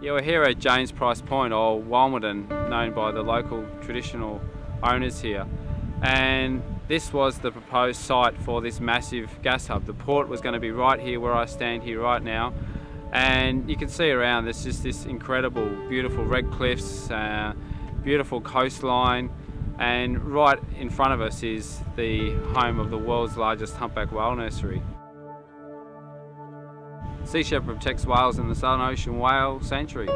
Yeah, we're here at James Price Point, or Walmerton, known by the local traditional owners here. And this was the proposed site for this massive gas hub. The port was going to be right here where I stand here right now. And you can see around, there's just this incredible, beautiful red cliffs, beautiful coastline. And right in front of us is the home of the world's largest humpback whale nursery. Sea Shepherd protects whales in the Southern Ocean Whale Sanctuary,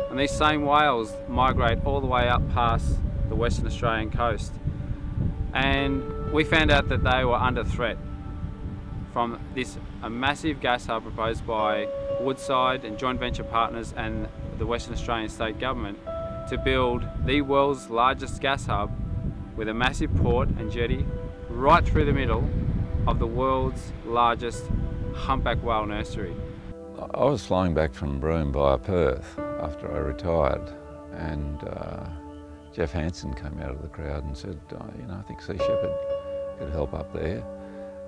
and these same whales migrate all the way up past the Western Australian coast. And we found out that they were under threat from this massive gas hub proposed by Woodside and joint venture partners and the Western Australian State Government to build the world's largest gas hub with a massive port and jetty right through the middle of the world's largest humpback whale nursery. I was flying back from Broome via Perth after I retired, and Jeff Hansen came out of the crowd and said, you know, I think Sea Shepherd could help up there.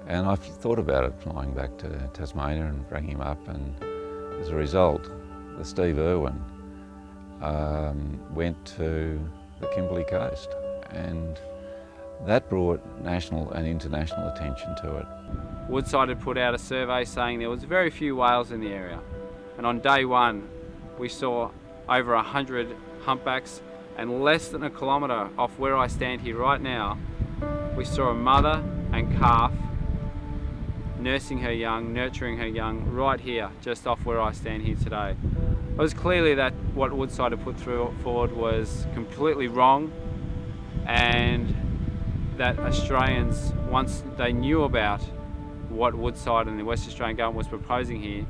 And I thought about it, flying back to Tasmania and bringing him up, and as a result, the Steve Irwin went to the Kimberley coast, and that brought national and international attention to it. Woodside had put out a survey saying there was very few whales in the area, and on day one we saw over 100 humpbacks, and less than a kilometre off where I stand here right now we saw a mother and calf nursing her young, nurturing her young right here just off where I stand here today. It was clearly that what Woodside had put forward was completely wrong, and that Australians, once they knew about what Woodside and the West Australian government was proposing here,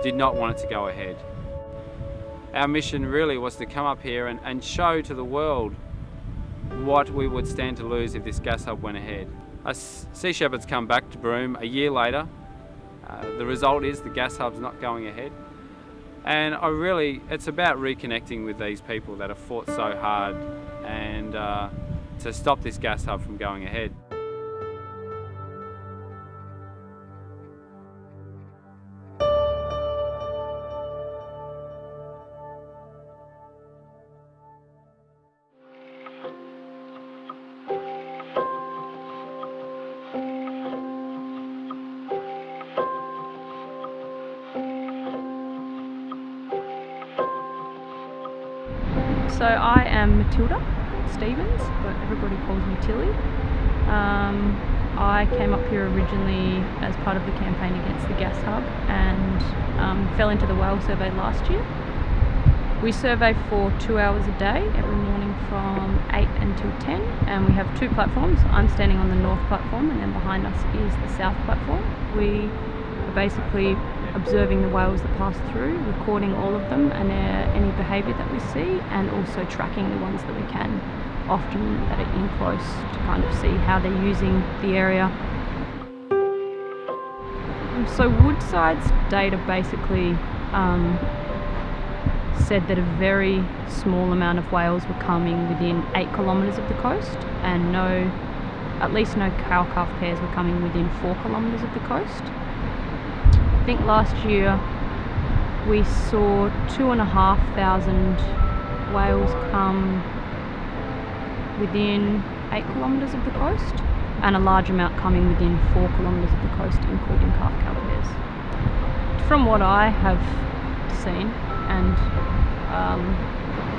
did not want it to go ahead. Our mission really was to come up here and show to the world what we would stand to lose if this gas hub went ahead. Sea Shepherd's come back to Broome a year later. The result is the gas hub's not going ahead. And it's about reconnecting with these people that have fought so hard and to stop this gas hub from going ahead. So I am Matilda Stevens, but everybody calls me Tilly. I came up here originally as part of the campaign against the gas hub and fell into the whale survey last year. We survey for 2 hours a day, every morning from 8 until 10, and we have two platforms. I'm standing on the north platform, and then behind us is the south platform. We are basically observing the whales that pass through, recording all of them and any behaviour that we see, and also tracking the ones that we can, often that are in close, to kind of see how they're using the area. So Woodside's data basically said that a very small amount of whales were coming within 8 kilometres of the coast, and at least no cow-calf pairs were coming within 4 kilometres of the coast. I think last year we saw 2,500 whales come within 8 kilometres of the coast, and a large amount coming within 4 kilometres of the coast, including calf-cow pairs. From what I have seen, and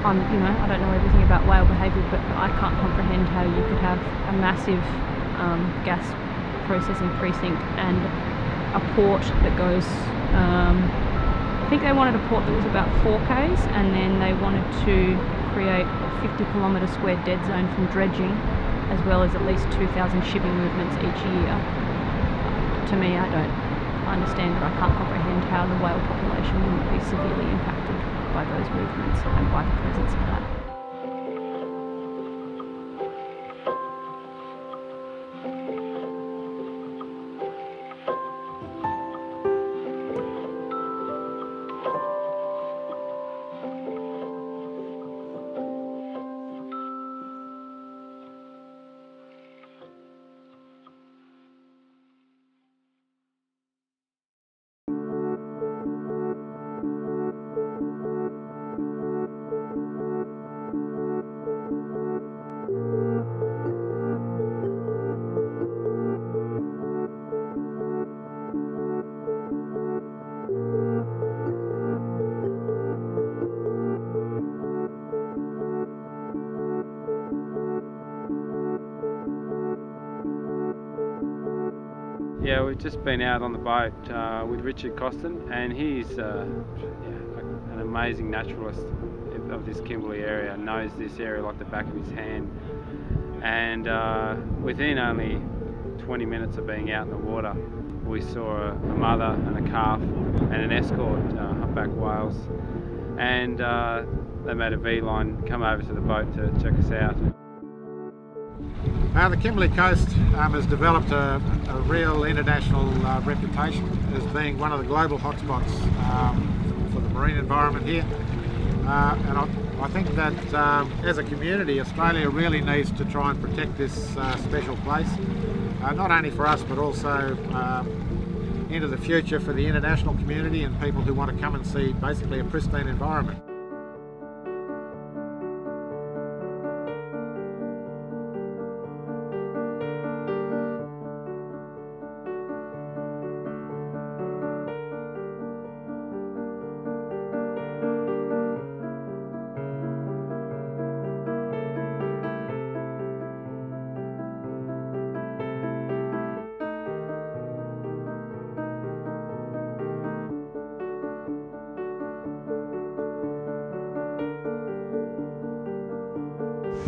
I don't know everything about whale behaviour, but I can't comprehend how you could have a massive gas processing precinct and a port that goes, I think they wanted a port that was about 4 k's, and then they wanted to create a 50 kilometre square dead zone from dredging, as well as at least 2,000 shipping movements each year. To me, I don't understand that. I can't comprehend how the whale population wouldn't be severely impacted by those movements and by the presence of that. Yeah, we've just been out on the boat with Richard Costin, and he's an amazing naturalist of this Kimberley area, knows this area like the back of his hand. And within only 20 minutes of being out in the water, we saw a mother and a calf and an escort, humpback whales, and they made a beeline, come over to the boat to check us out. The Kimberley coast has developed a real international reputation as being one of the global hotspots for the marine environment here. And I think that as a community, Australia really needs to try and protect this special place, not only for us but also into the future for the international community and people who want to come and see basically a pristine environment.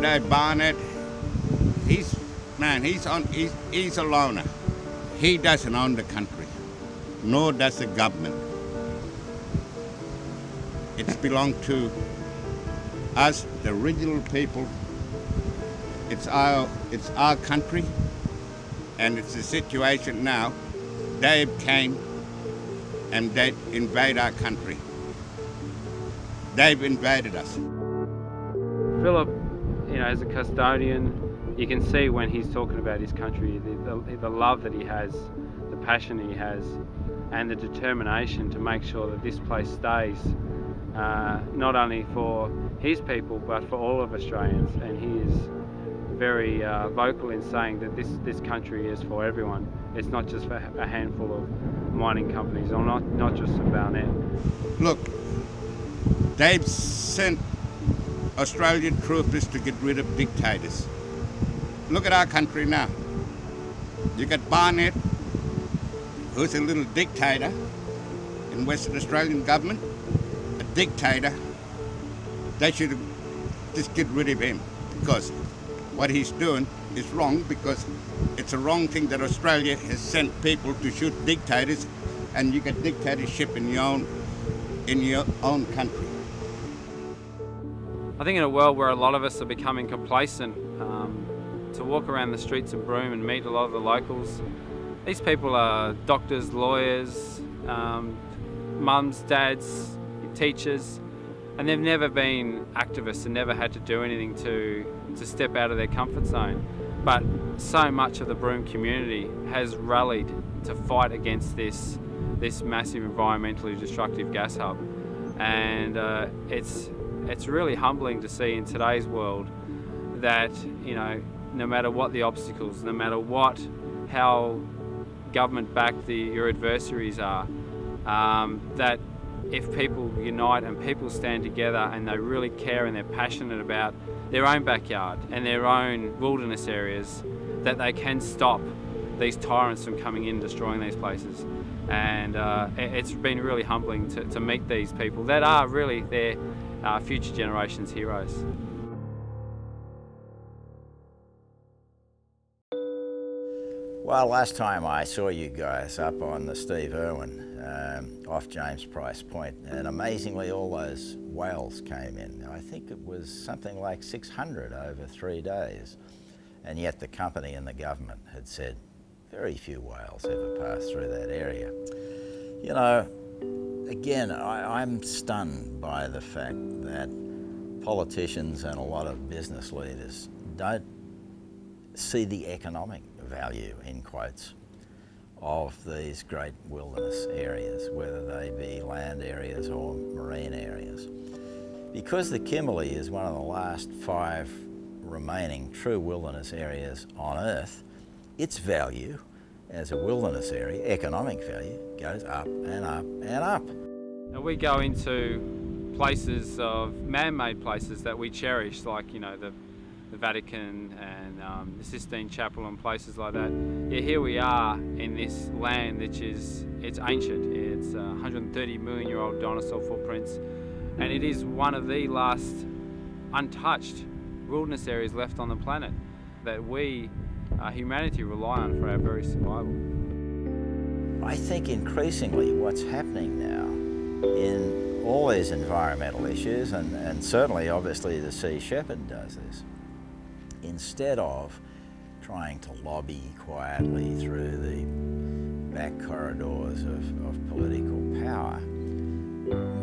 Dad Barnett, he's a loner. He doesn't own the country, nor does the government. It's belonged to us, the original people. It's our country, and it's the situation now. They came and they invade our country. They've invaded us. Philip, you know, as a custodian, you can see when he's talking about his country, the love that he has, the passion he has, and the determination to make sure that this place stays, not only for his people, but for all of Australians. And he is very vocal in saying that this country is for everyone. It's not just for a handful of mining companies, or not just for Barnett. Look, they've sent Australian troopers to get rid of dictators. Look at our country now. You got Barnett, who's a little dictator in Western Australian government, a dictator. They should just get rid of him, because what he's doing is wrong, because it's a wrong thing that Australia has sent people to shoot dictators, and you get dictatorship in your own country. I think in a world where a lot of us are becoming complacent, to walk around the streets of Broome and meet a lot of the locals, these people are doctors, lawyers, mums, dads, teachers, and they've never been activists and never had to do anything to step out of their comfort zone. But so much of the Broome community has rallied to fight against this massive environmentally destructive gas hub, and it's really humbling to see in today's world that, you know, no matter what the obstacles, no matter how government-backed your adversaries are, that if people unite and people stand together and they really care and they're passionate about their own backyard and their own wilderness areas, that they can stop these tyrants from coming in and destroying these places. And it's been really humbling to meet these people that are really their future generations' heroes. Well, last time I saw you guys up on the Steve Irwin off James Price Point, and amazingly all those whales came in. I think it was something like 600 over 3 days, and yet the company and the government had said very few whales ever passed through that area. You know, again, I'm stunned by the fact that politicians and a lot of business leaders don't see the economic value, in quotes, of these great wilderness areas, whether they be land areas or marine areas. Because the Kimberley is one of the last 5 remaining true wilderness areas on Earth, its value as a wilderness area, economic value, goes up and up and up. And we go into places of man-made places that we cherish, like, you know, the the Vatican and the Sistine Chapel and places like that. Yeah, here we are in this land which is, it's ancient. It's 130 million year old dinosaur footprints, and it is one of the last untouched wilderness areas left on the planet that we, humanity, rely on for our very survival. I think increasingly what's happening now in all these environmental issues, and certainly obviously the Sea Shepherd does this, instead of trying to lobby quietly through the back corridors of political power,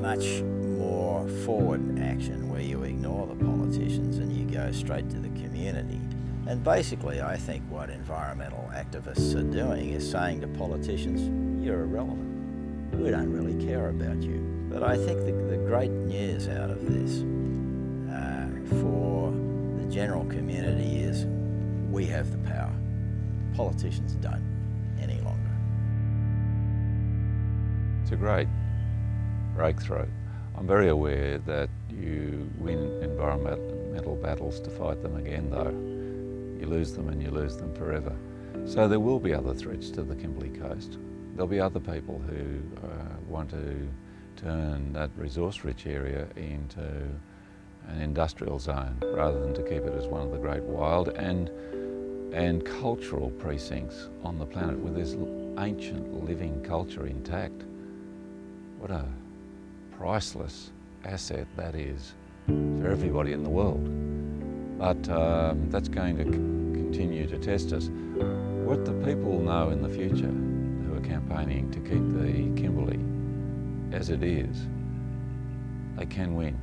much more forward action where you ignore the politicians and you go straight to the community. And basically I think what environmental activists are doing is saying to politicians, you're irrelevant. We don't really care about you. But I think the great news out of this for the general community is we have the power. Politicians don't any longer. It's a great breakthrough. I'm very aware that you win environmental battles to fight them again though. You lose them and you lose them forever. So there will be other threats to the Kimberley coast. There'll be other people who want to turn that resource-rich area into an industrial zone rather than to keep it as one of the great wild and cultural precincts on the planet with this ancient living culture intact. What a priceless asset that is for everybody in the world. But that's going to continue to test us. What the people know in the future who are campaigning to keep the Kimberley as it is, they can win.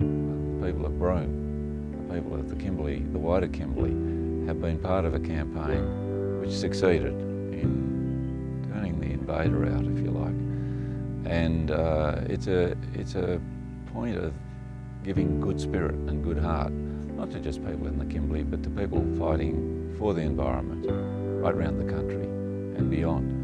The people of Broome, the people of the Kimberley, the wider Kimberley, have been part of a campaign which succeeded in turning the invader out, if you like. And it's a point of giving good spirit and good heart, not to just people in the Kimberley, but to people fighting for the environment right around the country and beyond.